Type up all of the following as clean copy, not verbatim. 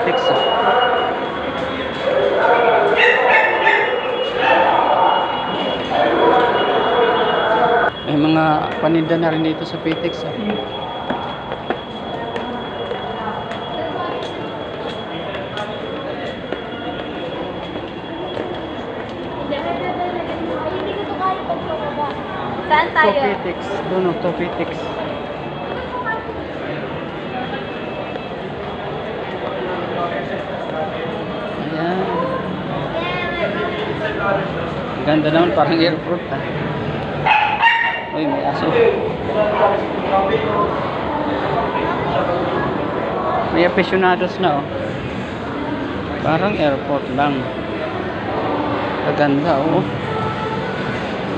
Pitex. May mga paninda na rin dito sa Pitex. Saan tayo? Topitex. Doon o, Topitex. Ayan. Ganda naman, parang airport ha. Uy, may aso. May aficionados na oh. Parang airport lang. Kaganda oh.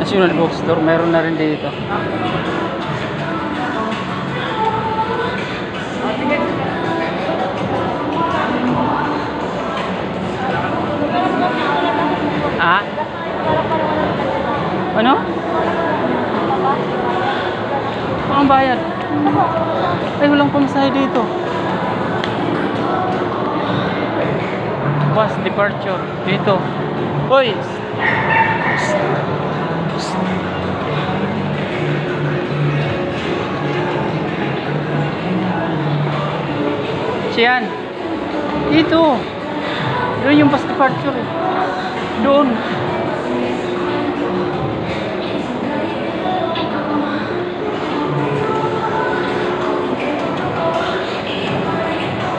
National Bookstore, meron na rin dito. Ah? Ano? Ang bayad? Ay, walang pamasahe dito. Bus departure dito. Hoy! Siyan. Dito. Doon yung bus departure. Doon.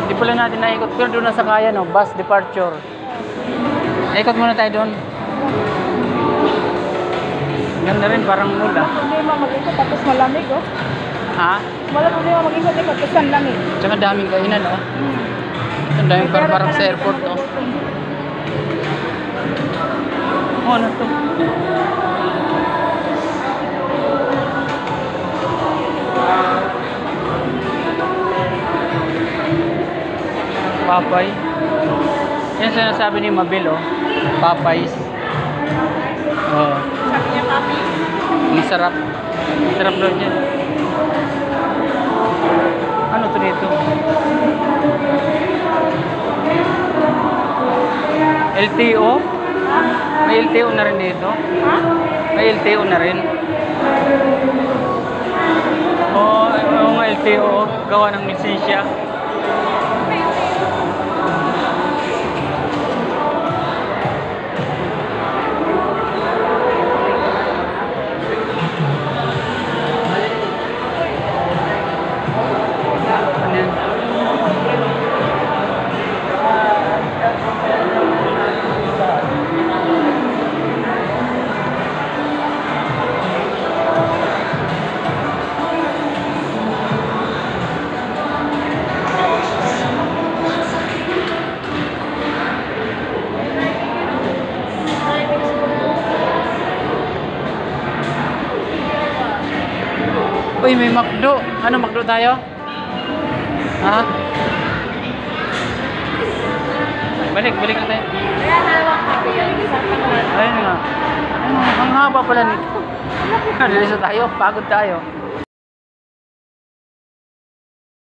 Hindi pala natin naikot. Pero doon nasa kaya no, bus departure. Ikot muna tayo doon. Ganda rin, parang mula. Wala problema mag-ikot tapos malamig oh. Ha? Wala problema mag-ikot tapos malamig. Tsaka daming kainan oh. Ang daming parang sa airport oh. Oh, ano to? Papay. Yan sinasabi ni Mabil oh. Papay's. Oh. Sabi niya papi. Ang sarap. Ang sarap daw niya. Ano to dito? LTO? Ha? May LTO na rin dito? Ha? May LTO na rin? Oo, yung LTO, gawa ng lisensya. Ano yan? Uy, may McDo. Ano, McDo tayo? Ha? Balik na tayo. Kaya dalawang kape yung isang pangalan. Ayun nga. Ang haba pala nito. Nalilisa tayo, pagod tayo.